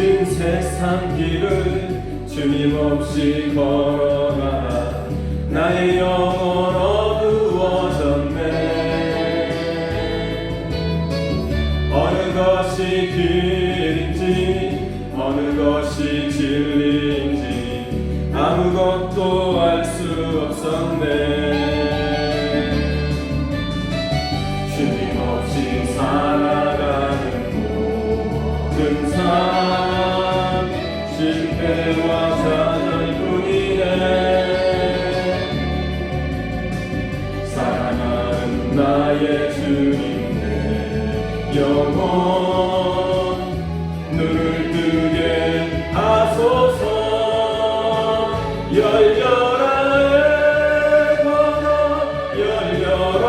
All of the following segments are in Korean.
긴 세상 길을 주님 없이 걸어가 나의 영혼 어두워졌네. 어느 것이 길인지 어느 것이 진리인지 아무것도 알 수 없었네. 주님 없이 살아가는 모든 삶 실패와 좌절뿐이네. 사랑하는 나의 주님 내 영혼 눈을 뜨게 하소서. 열려라 에버너 열려라.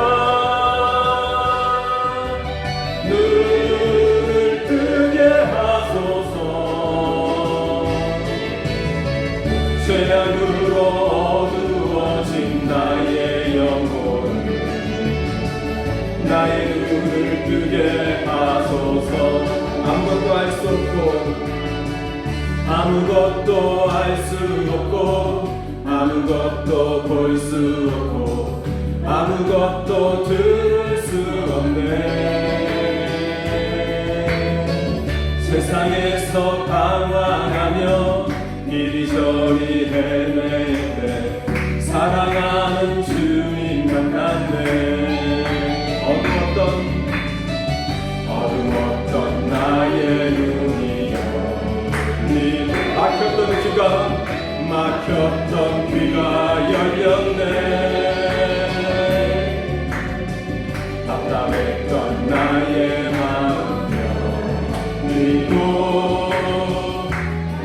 눈을 뜨게 하소서. 죄악으로 어두워진 나의 영혼 나의 눈을 뜨게 하소서. 아무것도 알 수 없고 아무것도 알 수 없고 아무것도 볼 수 없고 아무것도 들을 수 없네. 세상에서 방황하며 이리저리 헤매는데 사랑하는 주님 만났네. 어두웠던 나의 눈이 열린 막혔던 귀가 열렸네. 답답했던 나의 마음 열리고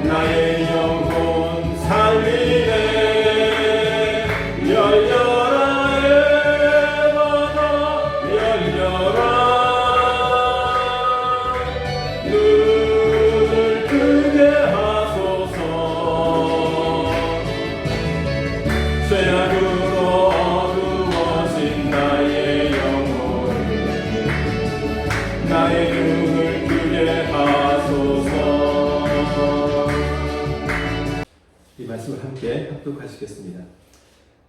나의 영혼 살리네. 열려라 에버너 열려라. 눈을 뜨게 하소서. 죄악으로 어두워진 나의 영혼 나의 눈을 뜨게 하소서. 이 말씀을 함께 합독하시겠습니다.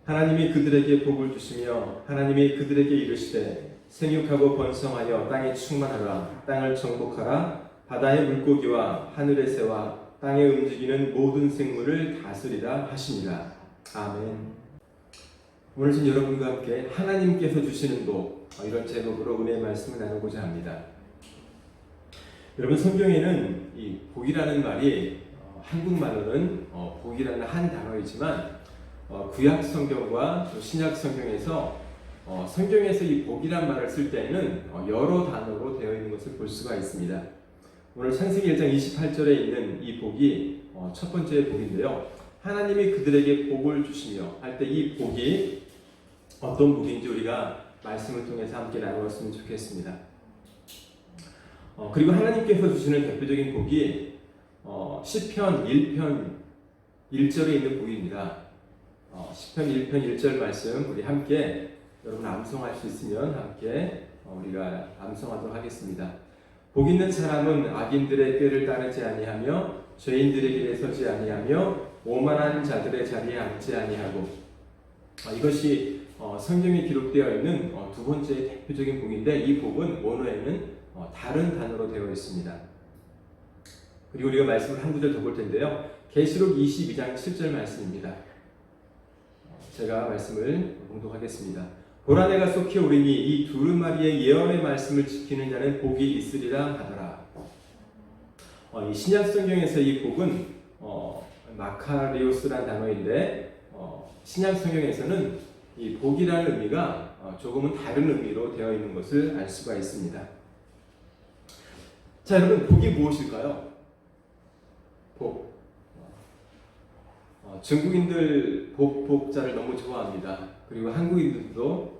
하나님이 그들에게 복을 주시며 하나님이 그들에게 이르시되 생육하고 번성하여 땅에 충만하라. 땅을 정복하라. 바다의 물고기와 하늘의 새와 땅에 움직이는 모든 생물을 다스리라 하시니라. 아멘. 오늘 전 여러분과 함께 하나님께서 주시는 복, 이런 제목으로 은혜의 말씀을 나누고자 합니다. 여러분, 성경에는 이 복이라는 말이 한국말로는 복이라는 한 단어이지만 구약 성경과 또 신약 성경에서 성경에서 이 복이란 말을 쓸 때에는 여러 단어로 되어 있는 것을 볼 수가 있습니다. 오늘 창세기 1장 28절에 있는 이 복이 첫 번째 복인데요. 하나님이 그들에게 복을 주시며 할 때 이 복이 어떤 복인지 우리가 말씀을 통해서 함께 나누었으면 좋겠습니다. 그리고 하나님께서 주시는 대표적인 복이 시편 1편 1절에 있는 복입니다. 시편 1편 1절 말씀 우리 함께 여러분 암송할 수 있으면 함께 우리가 암송하도록 하겠습니다. 복 있는 사람은 악인들의 꾀를 따르지 아니하며 죄인들의 길에 서지 아니하며 오만한 자들의 자리에 앉지 아니하고. 이것이 성경에 기록되어 있는 두 번째 대표적인 복인데 이 복은 원어에는 다른 단어로 되어 있습니다. 그리고 우리가 말씀을 한 구절 더 볼 텐데요. 계시록 22장 7절 말씀입니다. 제가 말씀을 봉독하겠습니다. 보라 내가 속히 오리니 이 두루마리의 예언의 말씀을 지키는 자는 복이 있으리라 하더라. 이 신약 성경에서 이 복은 마카리오스라는 단어인데 신약 성경에서는 이 복이라는 의미가 조금은 다른 의미로 되어 있는 것을 알 수가 있습니다. 자, 여러분, 복이 무엇일까요? 복. 중국인들 복자를 너무 좋아합니다. 그리고 한국인들도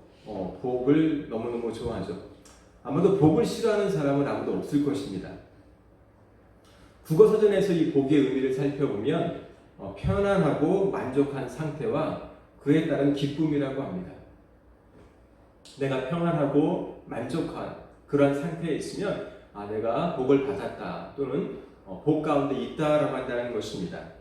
복을 너무너무 좋아하죠. 아마도 복을 싫어하는 사람은 아무도 없을 것입니다. 국어사전에서 이 복의 의미를 살펴보면 편안하고 만족한 상태와 그에 따른 기쁨이라고 합니다. 내가 평안하고 만족한 그런 상태에 있으면 내가 복을 받았다 또는 복 가운데 있다라고 한다는 것입니다.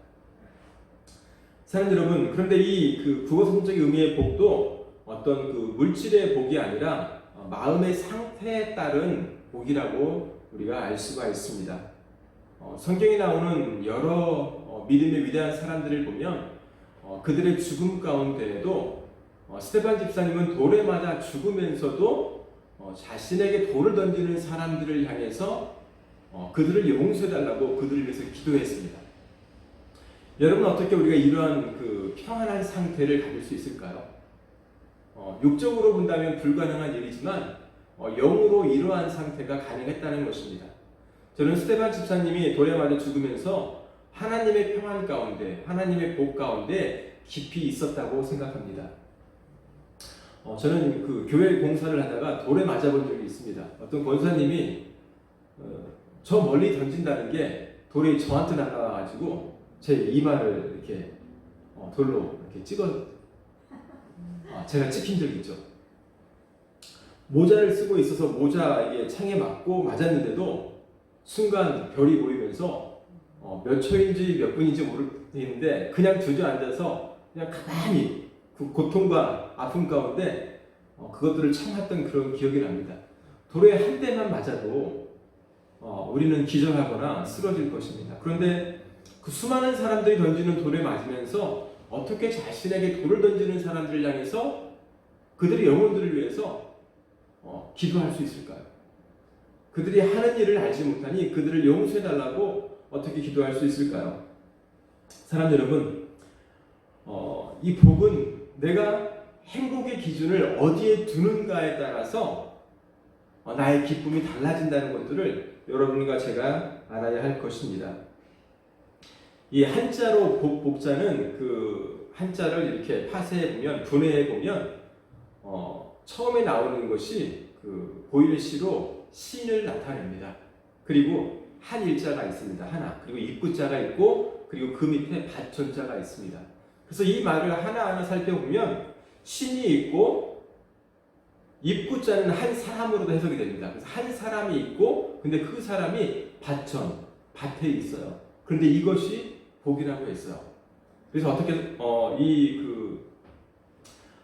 사랑하는 여러분, 그런데 이 국어성적인 의미의 복도 어떤 물질의 복이 아니라 마음의 상태에 따른 복이라고 우리가 알 수가 있습니다. 성경에 나오는 여러 믿음의 위대한 사람들을 보면 그들의 죽음 가운데에도 스데반 집사님은 돌에 맞아 죽으면서도 자신에게 돌을 던지는 사람들을 향해서 그들을 용서해달라고 그들을 위해서 기도했습니다. 여러분, 어떻게 우리가 이러한 평안한 상태를 가질 수 있을까요? 육적으로 본다면 불가능한 일이지만 영으로 이러한 상태가 가능했다는 것입니다. 저는 스데반 집사님이 돌에 맞아 죽으면서 하나님의 평안 가운데, 하나님의 복 가운데 깊이 있었다고 생각합니다. 저는 교회 공사를 하다가 돌에 맞아본 적이 있습니다. 어떤 권사님이 저 멀리 던진다는 게 돌이 저한테 날아가가지고 제 이마를 이렇게 돌로 이렇게 제가 찍힌 적이 있죠. 모자를 쓰고 있어서 모자에 창에 맞고 맞았는데도 순간 별이 보이면서 몇 초인지 몇 분인지 모르겠는데 그냥 주저앉아서 그냥 가만히 그 고통과 아픔 가운데 그것들을 참았던 그런 기억이 납니다. 돌에 한 대만 맞아도 우리는 기절하거나 쓰러질 것입니다. 그런데 그 수많은 사람들이 던지는 돌에 맞으면서 어떻게 자신에게 돌을 던지는 사람들을 향해서 그들의 영혼들을 위해서 기도할 수 있을까요? 그들이 하는 일을 알지 못하니 그들을 용서해달라고 어떻게 기도할 수 있을까요? 사람 여러분, 이 복은 내가 행복의 기준을 어디에 두는가에 따라서 나의 기쁨이 달라진다는 것들을 여러분과 제가 알아야 할 것입니다. 이 한자로 복자는 한자를 이렇게 파쇄해 보면, 분해해 보면 처음에 나오는 것이 보일시로 신을 나타냅니다. 그리고 한 일자가 있습니다. 하나. 그리고 입구자가 있고, 그리고 그 밑에 받존자가 있습니다. 그래서 이 말을 하나하나 살펴보면 신이 있고 입구자는 한 사람으로도 해석이 됩니다. 그래서 한 사람이 있고, 근데 그 사람이 밭에 있어요. 그런데 이것이 복이라고 했어요. 그래서 어떻게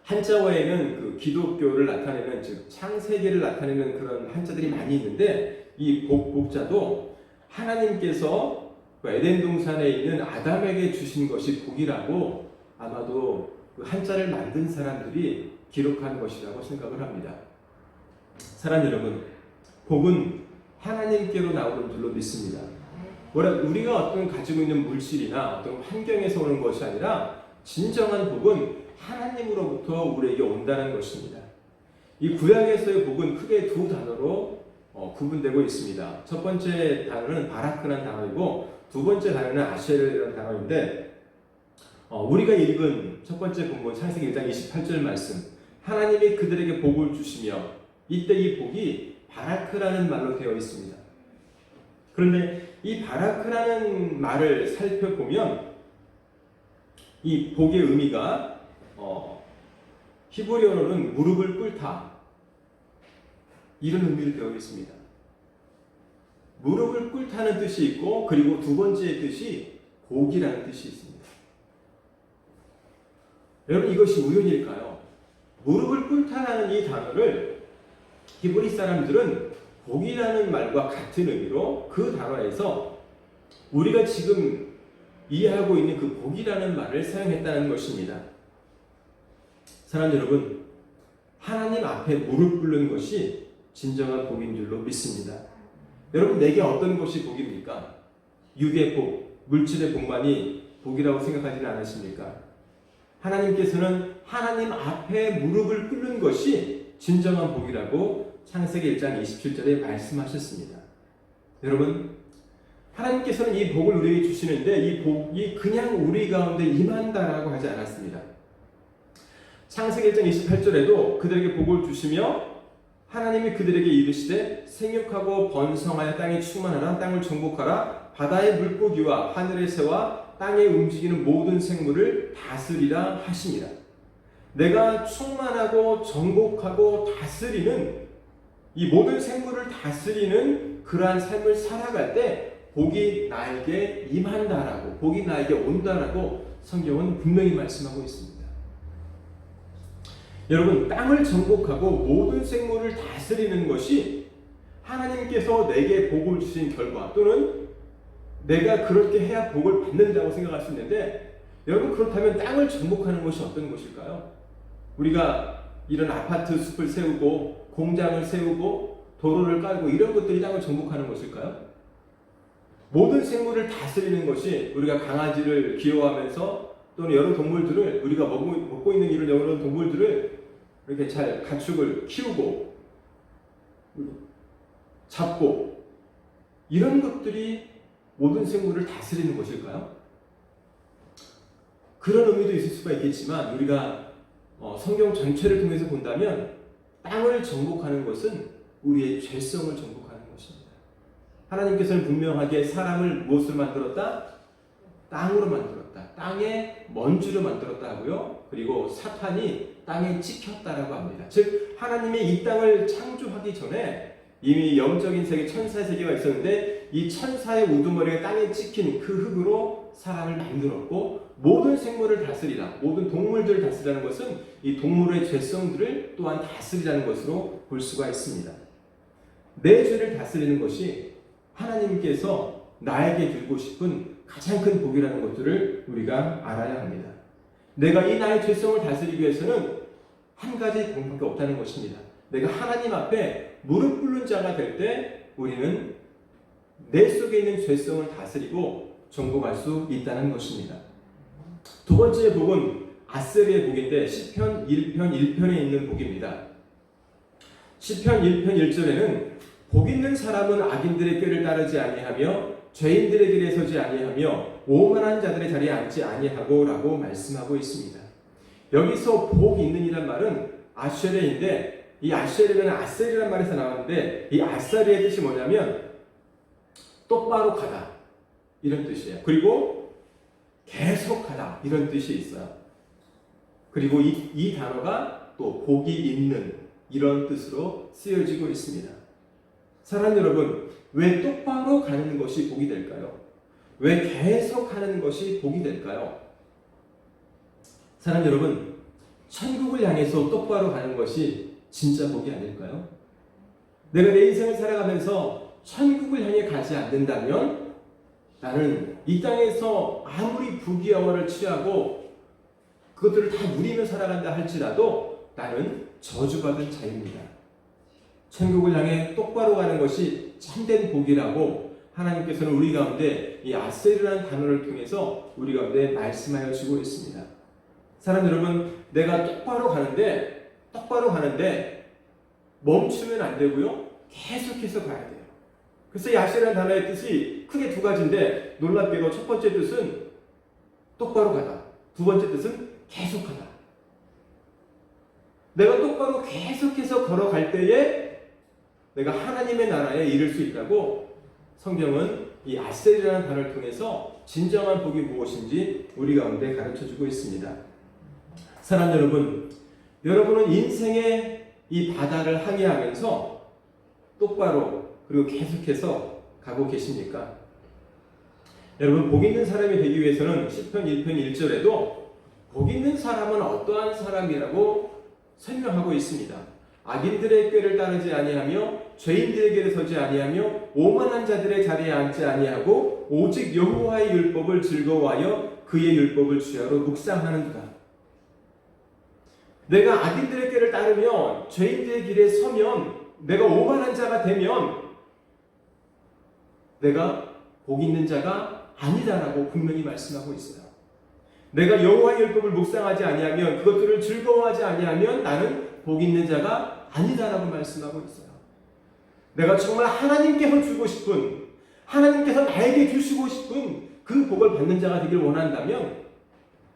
한자 외에는 기독교를 나타내는, 즉 창세기를 나타내는 그런 한자들이 많이 있는데, 이 복자도 하나님께서 에덴 동산에 있는 아담에게 주신 것이 복이라고 아마도 한자를 만든 사람들이 기록한 것이라고 생각을 합니다. 사랑 여러분, 복은 하나님께로 나오는 줄로 믿습니다. 우리가 어떤 가지고 있는 물질이나 어떤 환경에서 오는 것이 아니라 진정한 복은 하나님으로부터 우리에게 온다는 것입니다. 이 구약에서의 복은 크게 두 단어로 구분되고 있습니다. 첫 번째 단어는 바라크라는 단어이고, 두 번째 단어는 아쉐르라는 단어인데, 우리가 읽은 첫 번째 본문 창세기 1장 28절 말씀, 하나님이 그들에게 복을 주시며, 이때 이 복이 바라크라는 말로 되어 있습니다. 그런데 이 바라크라는 말을 살펴보면 이 복의 의미가 히브리어로는 무릎을 꿇다, 이런 의미로 되어 있습니다. 무릎을 꿇다는 뜻이 있고, 그리고 두 번째 뜻이 복이라는 뜻이 있습니다. 여러분, 이것이 우연일까요? 무릎을 꿇다라는 이 단어를 히브리 사람들은 복이라는 말과 같은 의미로 그 단어에서 우리가 지금 이해하고 있는 그 복이라는 말을 사용했다는 것입니다. 사랑 여러분, 하나님 앞에 무릎 꿇는 것이 진정한 복인 줄로 믿습니다. 여러분, 내게 어떤 것이 복입니까? 육의 복, 물질의 복만이 복이라고 생각하지는 않으십니까? 하나님께서는 하나님 앞에 무릎을 꿇는 것이 진정한 복이라고 창세기 1장 27절에 말씀하셨습니다. 여러분, 하나님께서는 이 복을 우리에게 주시는데 이 복이 그냥 우리 가운데 임한다라고 하지 않았습니다. 창세기 1장 28절에도 그들에게 복을 주시며 하나님이 그들에게 이르시되 생육하고 번성하여 땅에 충만하라, 땅을 정복하라, 바다의 물고기와 하늘의 새와 땅에 움직이는 모든 생물을 다스리라 하십니다. 내가 충만하고 정복하고 다스리는, 이 모든 생물을 다스리는 그러한 삶을 살아갈 때 복이 나에게 임한다라고, 복이 나에게 온다라고 성경은 분명히 말씀하고 있습니다. 여러분, 땅을 정복하고 모든 생물을 다스리는 것이 하나님께서 내게 복을 주신 결과, 또는 내가 그렇게 해야 복을 받는다고 생각할 수 있는데, 여러분, 그렇다면 땅을 정복하는 것이 어떤 것일까요? 우리가 이런 아파트 숲을 세우고 공장을 세우고 도로를 깔고 이런 것들이 땅을 정복하는 것일까요? 모든 생물을 다스리는 것이, 우리가 강아지를 기여하면서 또는 여러 동물들을, 우리가 먹고 있는 이런 여러 동물들을 이렇게 잘 가축을 키우고 잡고, 이런 것들이 모든 생물을 다스리는 것일까요? 그런 의미도 있을 수가 있겠지만, 우리가 성경 전체를 통해서 본다면 땅을 정복하는 것은 우리의 죄성을 정복하는 것입니다. 하나님께서는 분명하게 사람을 무엇으로 만들었다? 땅으로 만들었다. 땅의 먼지로 만들었다 하고요. 그리고 사탄이 땅에 찍혔다라고 합니다. 즉, 하나님이 이 땅을 창조하기 전에 이미 영적인 세계, 천사의 세계가 있었는데, 이 천사의 우두머리가 땅에 찍힌 그 흙으로 사람을 만들었고, 모든 생물을 다스리라, 모든 동물들을 다스리라는 것은 이 동물의 죄성들을 또한 다스리라는 것으로 볼 수가 있습니다. 내 죄를 다스리는 것이 하나님께서 나에게 주고 싶은 가장 큰 복이라는 것들을 우리가 알아야 합니다. 내가 이 나의 죄성을 다스리기 위해서는 한 가지 방법밖에 없다는 것입니다. 내가 하나님 앞에 무릎 꿇는 자가 될 때 우리는 내 속에 있는 죄성을 다스리고 정복할 수 있다는 것입니다. 두 번째 복은 아세리의 복인데, 시편 1편 1편에 있는 복입니다. 시편 1편 1절에는 복 있는 사람은 악인들의 꾀를 따르지 아니하며 죄인들의 길에 서지 아니하며 오만한 자들의 자리에 앉지 아니하고 라고 말씀하고 있습니다. 여기서 복 있는 이란 말은 아쉐레인데, 이 아쉐레는 아세리란 말에서 나왔는데, 이 아세리의 뜻이 뭐냐면 똑바로 가다, 이런 뜻이에요. 그리고 계속하다, 이런 뜻이 있어요. 그리고 이 단어가 또 복이 있는, 이런 뜻으로 쓰여지고 있습니다. 사랑하는 여러분, 왜 똑바로 가는 것이 복이 될까요? 왜 계속하는 것이 복이 될까요? 사랑하는 여러분, 천국을 향해서 똑바로 가는 것이 진짜 복이 아닐까요? 내가 내 인생을 살아가면서 천국을 향해 가지 않는다면 나는 이 땅에서 아무리 부귀영화를 취하고 그것들을 다 누리며 살아간다 할지라도 나는 저주받은 자입니다. 천국을 향해 똑바로 가는 것이 참된 복이라고 하나님께서는 우리 가운데 이 아세르라는 단어를 통해서 우리 가운데 말씀하여 주고 있습니다. 사랑 여러분, 내가 똑바로 가는데 멈추면 안 되고요, 계속해서 가야 돼요. 그래서 이 아세르라는 단어의 뜻이 크게 두 가지인데, 놀랍게도 첫 번째 뜻은 똑바로 가다, 두 번째 뜻은 계속하다. 내가 똑바로 계속해서 걸어갈 때에 내가 하나님의 나라에 이를 수 있다고 성경은 이 아세리라는 단어를 통해서 진정한 복이 무엇인지 우리 가운데 가르쳐주고 있습니다. 사랑하는 여러분, 여러분은 인생의 이 바다를 항해하면서 똑바로 그리고 계속해서 가고 계십니까? 여러분, 복 있는 사람이 되기 위해서는 시편 1편 1절에도 복 있는 사람은 어떠한 사람이라고 설명하고 있습니다. 악인들의 꾀를 따르지 아니하며 죄인들의 길에 서지 아니하며 오만한 자들의 자리에 앉지 아니하고 오직 여호와의 율법을 즐거워하여 그의 율법을 주야로 묵상하는도다. 내가 악인들의 꾀를 따르며 죄인들의 길에 서면, 내가 오만한 자가 되면 내가 복 있는 자가 아니다라고 분명히 말씀하고 있어요. 내가 여호와의 율법을 묵상하지 아니하면, 그것들을 즐거워하지 아니하면 나는 복 있는 자가 아니다라고 말씀하고 있어요. 내가 정말 하나님께서 주고 싶은, 하나님께서 나에게 주시고 싶은 그 복을 받는 자가 되길 원한다면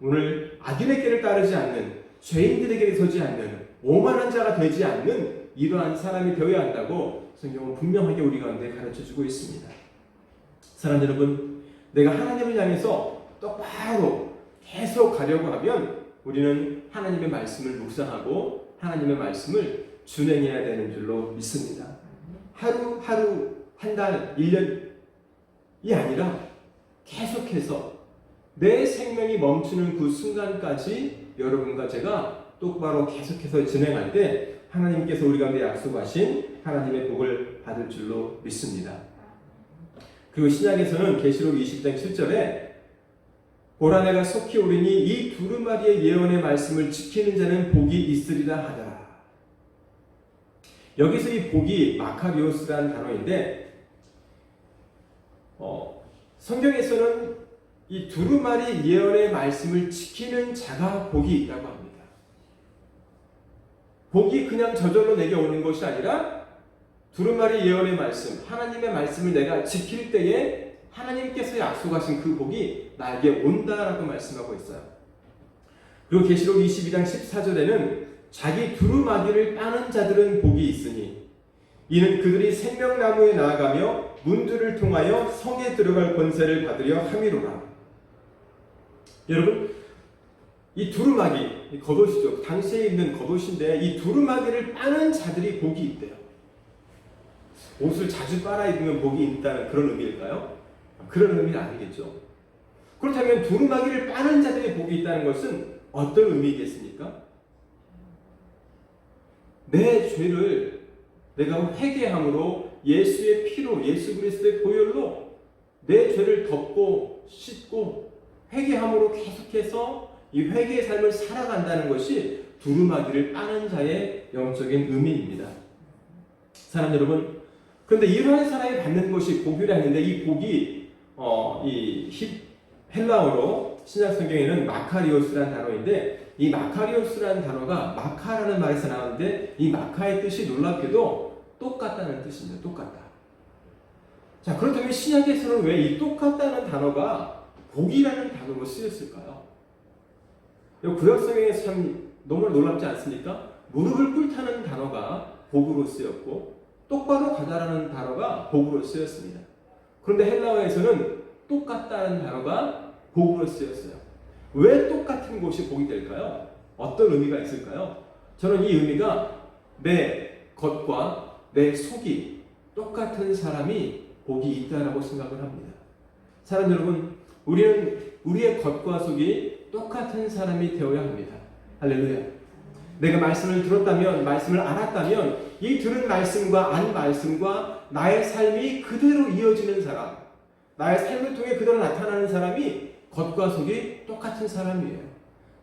오늘 악인의 길을 따르지 않는, 죄인들의 길에 서지 않는, 오만한 자가 되지 않는 이러한 사람이 되어야 한다고 성경은 분명하게 우리 가운데 가르쳐주고 있습니다. 사랑하는 여러분, 내가 하나님을 향해서 똑바로 계속 가려고 하면 우리는 하나님의 말씀을 묵상하고 하나님의 말씀을 준행해야 되는 줄로 믿습니다. 하루, 한 달, 1년, 아니라 계속해서 내 생명이 멈추는 그 순간까지 여러분과 제가 똑바로 계속해서 진행할 때 하나님께서 우리 가운데 약속하신 하나님의 복을 받을 줄로 믿습니다. 그리고 신약에서는 계시록 20장 7절에 보라 내가 속히 오리니 이 두루마리의 예언의 말씀을 지키는 자는 복이 있으리라 하더라. 여기서 이 복이 마카리오스라는 단어인데 성경에서는 이 두루마리 예언의 말씀을 지키는 자가 복이 있다고 합니다. 복이 그냥 저절로 내게 오는 것이 아니라 두루마리 예언의 말씀, 하나님의 말씀을 내가 지킬 때에 하나님께서 약속하신 그 복이 나에게 온다라고 말씀하고 있어요. 그리고 계시록 22장 14절에는 자기 두루마기를 따는 자들은 복이 있으니 이는 그들이 생명나무에 나아가며 문들을 통하여 성에 들어갈 권세를 받으려 함이로라. 여러분, 이 두루마기, 겉옷이죠. 당시에 입는 겉옷인데 이 두루마기를 빠는 자들이 복이 있대요. 옷을 자주 빨아 입으면 복이 있다는 그런 의미일까요? 그런 의미는 아니겠죠. 그렇다면 두루마기를 빠는 자들의 복이 있다는 것은 어떤 의미겠습니까? 내 죄를 내가 회개함으로 예수의 피로, 예수 그리스도의 보혈로 내 죄를 덮고 씻고 회개함으로 계속해서 이 회개의 삶을 살아간다는 것이 두루마기를 빠는 자의 영적인 의미입니다. 사람 여러분, 그런데 이러한 사람이 받는 것이 복이라 했는데 이 복이 헬라어로 신약 성경에는 마카리오스라는 단어인데 이 마카리오스라는 단어가 마카라는 말에서 나오는데 이 마카의 뜻이 놀랍게도 똑같다는 뜻입니다. 똑같다. 자, 그렇다면 신약에서는 왜 이 똑같다는 단어가 복이라는 단어로 쓰였을까요? 구약성경에서 참 너무 놀랍지 않습니까? 무릎을 꿇다는 단어가 복으로 쓰였고 똑바로 가다라는 단어가 복으로 쓰였습니다. 그런데 헬라어에서는 똑같다는 단어가 복으로 쓰였어요. 왜 똑같은 것이 복이 될까요? 어떤 의미가 있을까요? 저는 이 의미가 내 겉과 내 속이 똑같은 사람이 복이 있다라고 생각을 합니다. 사람 여러분, 우리는 우리의 겉과 속이 똑같은 사람이 되어야 합니다. 할렐루야. 내가 말씀을 들었다면, 말씀을 알았다면 이 들은 말씀과 안 말씀과 나의 삶이 그대로 이어지는 사람, 나의 삶을 통해 그대로 나타나는 사람이 겉과 속이 똑같은 사람이에요.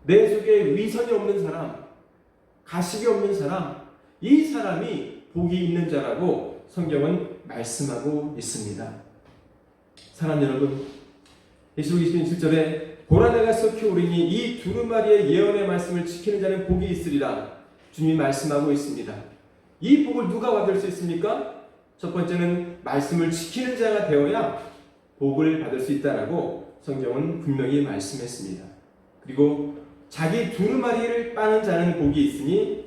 내 속에 위선이 없는 사람, 가식이 없는 사람, 이 사람이 복이 있는 자라고 성경은 말씀하고 있습니다. 사람 여러분, 계시록 20장 7절에 보라 내가 속히 오리니 이 두루마리의 예언의 말씀을 지키는 자는 복이 있으리라 주님이 말씀하고 있습니다. 이 복을 누가 받을 수 있습니까? 첫 번째는 말씀을 지키는 자가 되어야 복을 받을 수 있다라고 성경은 분명히 말씀했습니다. 그리고 자기 두루마리를 빠는 자는 복이 있으니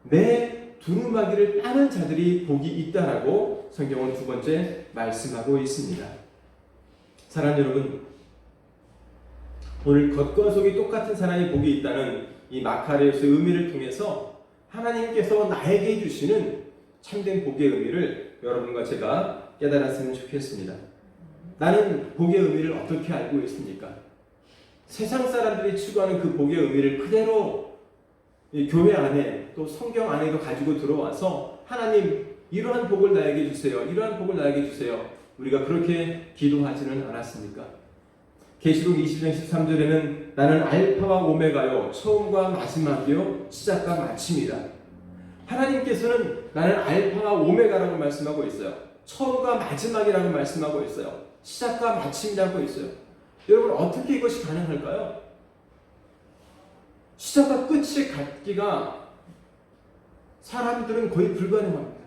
내 두루마기를 빠는 자들이 복이 있다라고 성경은 두 번째 말씀하고 있습니다. 사랑 여러분, 오늘 겉과 속이 똑같은 사람이 복이 있다는 이 마카리오스의 의미를 통해서 하나님께서 나에게 주시는 참된 복의 의미를 여러분과 제가 깨달았으면 좋겠습니다. 나는 복의 의미를 어떻게 알고 있습니까? 세상 사람들이 추구하는 그 복의 의미를 그대로 이 교회 안에 또 성경 안에도 가지고 들어와서 하나님 이러한 복을 나에게 주세요. 이러한 복을 나에게 주세요. 우리가 그렇게 기도하지는 않았습니까? 계시록 20장 13절에는 나는 알파와 오메가요 처음과 마지막이요 시작과 마침이다. 하나님께서는 나는 알파와 오메가라고 말씀하고 있어요. 처음과 마지막이라고 말씀하고 있어요. 시작과 마침이라고 있어요. 여러분, 어떻게 이것이 가능할까요? 시작과 끝이 같기가 사람들은 거의 불가능합니다.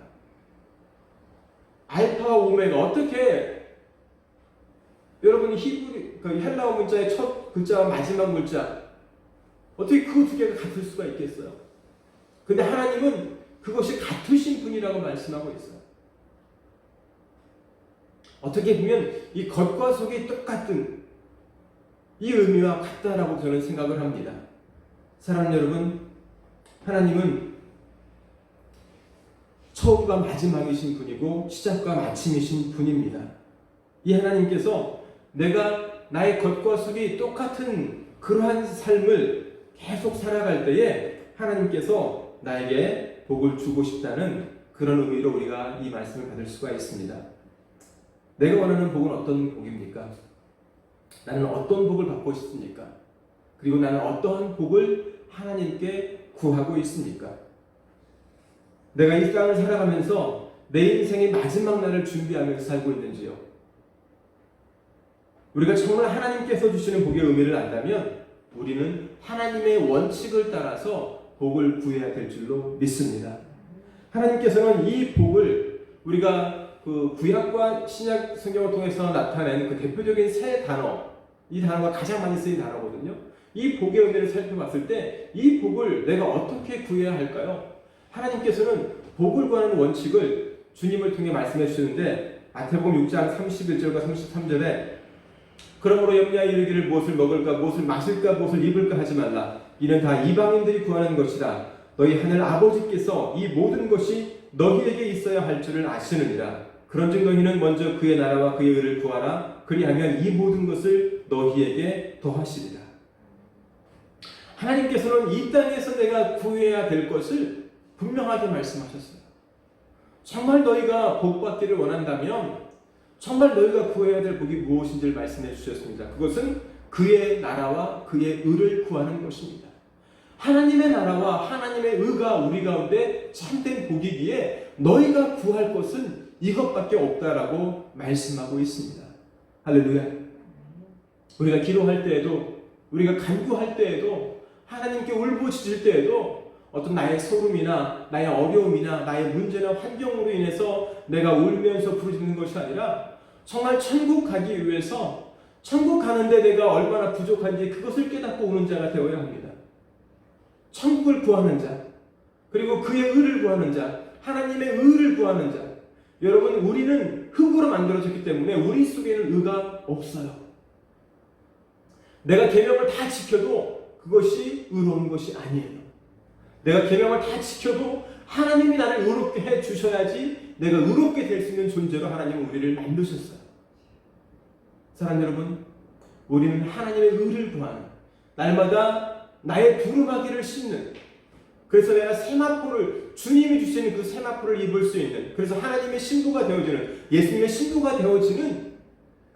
알파와 오메가, 어떻게 여러분이 헬라어 문자의 첫 글자와 마지막 글자, 어떻게 그 두 개가 같을 수가 있겠어요? 근데 하나님은 그것이 같으신 분이라고 말씀하고 있어요. 어떻게 보면 이 겉과 속이 똑같은 이 의미와 같다라고 저는 생각을 합니다. 사랑하는 여러분, 하나님은 처음과 마지막이신 분이고 시작과 마침이신 분입니다. 이 하나님께서 내가 나의 겉과 속이 똑같은 그러한 삶을 계속 살아갈 때에 하나님께서 나에게 복을 주고 싶다는 그런 의미로 우리가 이 말씀을 받을 수가 있습니다. 내가 원하는 복은 어떤 복입니까? 나는 어떤 복을 받고 싶습니까? 그리고 나는 어떠한 복을 하나님께 구하고 있습니까? 내가 이 땅을 살아가면서 내 인생의 마지막 날을 준비하면서 살고 있는지요? 우리가 정말 하나님께서 주시는 복의 의미를 안다면 우리는 하나님의 원칙을 따라서 복을 구해야 될 줄로 믿습니다. 하나님께서는 이 복을 우리가 그 구약과 신약 성경을 통해서 나타낸 그 대표적인 세 단어, 이 단어가 가장 많이 쓰인 단어거든요. 이 복의 의미를 살펴봤을 때 이 복을 내가 어떻게 구해야 할까요? 하나님께서는 복을 구하는 원칙을 주님을 통해 말씀해 주시는데 마태복음 6장 31절과 33절에 그러므로 염려하여 이르기를 무엇을 먹을까 무엇을 마실까 무엇을 입을까 하지 말라. 이는 다 이방인들이 구하는 것이다. 너희 하늘 아버지께서 이 모든 것이 너희에게 있어야 할 줄을 아시느니라. 그런즉 너희는 먼저 그의 나라와 그의 의를 구하라. 그리하면 이 모든 것을 너희에게 더하시리라. 하나님께서는 이 땅에서 내가 구해야 될 것을 분명하게 말씀하셨어요. 정말 너희가 복받기를 원한다면 정말 너희가 구해야 될 복이 무엇인지를 말씀해 주셨습니다. 그것은 그의 나라와 그의 의를 구하는 것입니다. 하나님의 나라와 하나님의 의가 우리 가운데 참된 복이기에 너희가 구할 것은 이것밖에 없다라고 말씀하고 있습니다. 할렐루야. 우리가 기도할 때에도 우리가 간구할 때에도 하나님께 울부짖을 때에도 어떤 나의 소름이나 나의 어려움이나 나의 문제나 환경으로 인해서 내가 울면서 부르짖는 것이 아니라 정말 천국 가기 위해서 천국 가는데 내가 얼마나 부족한지 그것을 깨닫고 오는 자가 되어야 합니다. 천국을 구하는 자, 그리고 그의 의를 구하는 자, 하나님의 의를 구하는 자. 여러분, 우리는 흙으로 만들어졌기 때문에 우리 속에는 의가 없어요. 내가 계명을 다 지켜도 그것이 의로운 것이 아니에요. 내가 계명을 다 지켜도 하나님이 나를 의롭게 해 주셔야지 내가 의롭게 될 수 있는 존재로 하나님은 우리를 만드셨어요. 사랑 여러분, 우리는 하나님의 의를 구하는, 날마다 나의 두루마기를 씹는, 그래서 내가 세마포를, 주님이 주시는 그 세마포를 입을 수 있는, 그래서 하나님의 신부가 되어지는, 예수님의 신부가 되어지는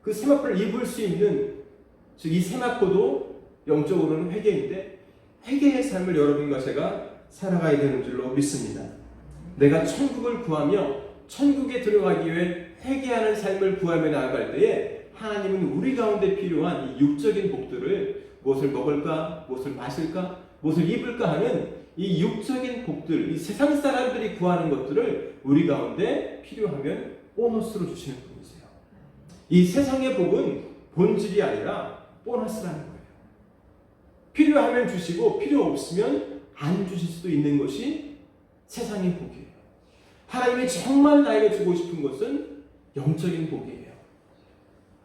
그 세마포를 입을 수 있는, 즉 이 세마포도 영적으로는 회개인데 회개의 삶을 여러분과 제가 살아가야 되는 줄로 믿습니다. 내가 천국을 구하며 천국에 들어가기 위해 회개하는 삶을 구하며 나아갈 때에 하나님은 우리 가운데 필요한 이 육적인 복들을 무엇을 먹을까, 무엇을 마실까, 무엇을 입을까 하는 이 육적인 복들, 이 세상 사람들이 구하는 것들을 우리 가운데 필요하면 보너스로 주시는 분이세요. 이 세상의 복은 본질이 아니라 보너스라는 거예요. 필요하면 주시고 필요 없으면 안 주실 수도 있는 것이 세상의 복이에요. 하나님이 정말 나에게 주고 싶은 것은 영적인 복이에요.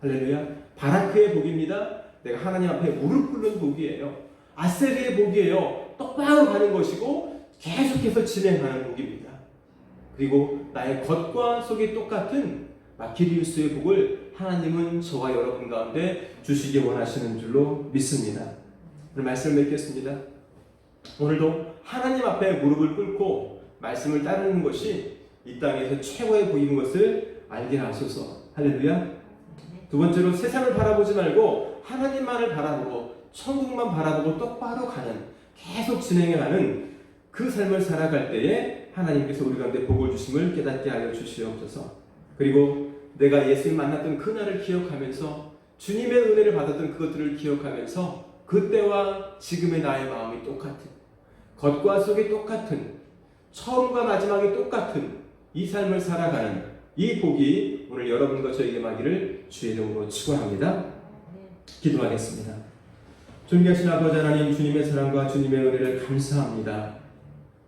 할렐루야. 바라크의 복입니다. 내가 하나님 앞에 무릎 꿇는 복이에요. 아세리의 복이에요. 똑바로 가는 것이고 계속해서 진행하는 복입니다. 그리고 나의 겉과 속이 똑같은 마키리우스의 복을 하나님은 저와 여러분 가운데 주시기 원하시는 줄로 믿습니다. 오늘 말씀을 맺겠습니다. 오늘도 하나님 앞에 무릎을 꿇고 말씀을 따르는 것이 이 땅에서 최고의 복인 것을 알게 하소서. 할렐루야. 두 번째로 세상을 바라보지 말고 하나님만을 바라보고 천국만 바라보고 똑바로 가는, 계속 진행해가는 그 삶을 살아갈 때에 하나님께서 우리 가운데 복을 주심을 깨닫게 하여 주시옵소서. 그리고 내가 예수님 만났던 그날을 기억하면서 주님의 은혜를 받았던 그것들을 기억하면서 그때와 지금의 나의 마음이 똑같은, 겉과 속이 똑같은, 처음과 마지막이 똑같은 이 삶을 살아가는 이 복이 오늘 여러분과 저에게 임하기를 주의 이름으로 축원합니다. 기도하겠습니다. 존귀하신 아버지 하나님, 주님의 사랑과 주님의 은혜를 감사합니다.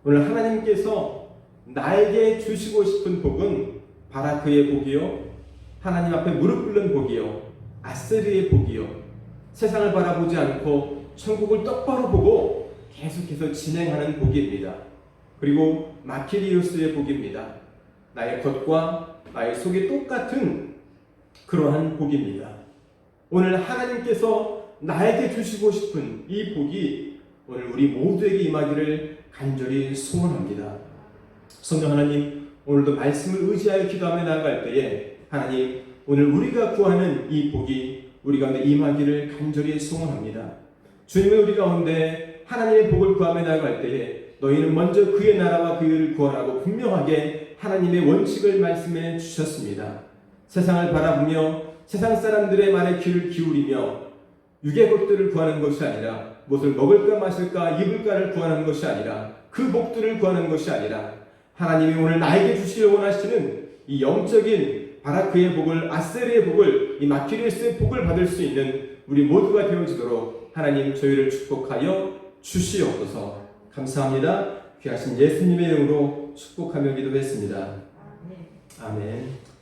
오늘 하나님께서 나에게 주시고 싶은 복은 바라크의 복이요, 하나님 앞에 무릎 꿇는 복이요, 아세리의 복이요, 세상을 바라보지 않고 천국을 똑바로 보고 계속해서 진행하는 복입니다. 그리고 마키리우스의 복입니다. 나의 겉과 나의 속이 똑같은 그러한 복입니다. 오늘 하나님께서 나에게 주시고 싶은 이 복이 오늘 우리 모두에게 임하기를 간절히 소원합니다. 성령 하나님, 오늘도 말씀을 의지하여 기도하며 나아갈 때에 하나님, 오늘 우리가 구하는 이 복이 우리 가운데 임하기를 간절히 소원합니다. 주님은 우리 가운데 하나님의 복을 구하며 나아갈 때에 너희는 먼저 그의 나라와 그 일을 구하라고 분명하게 하나님의 원칙을 말씀해 주셨습니다. 세상을 바라보며 세상 사람들의 말에 귀를 기울이며 육의 것들을 구하는 것이 아니라 무엇을 먹을까 마실까 입을까를 구하는 것이 아니라 그 복들을 구하는 것이 아니라 하나님이 오늘 나에게 주시려 원하시는 이 영적인 바라크의 복을, 아세르의 복을, 이 마키리스의 복을 받을 수 있는 우리 모두가 되어지도록 하나님 저희를 축복하여 주시옵소서. 감사합니다. 귀하신 예수님의 이름으로 축복하며 기도했습니다. 아멘.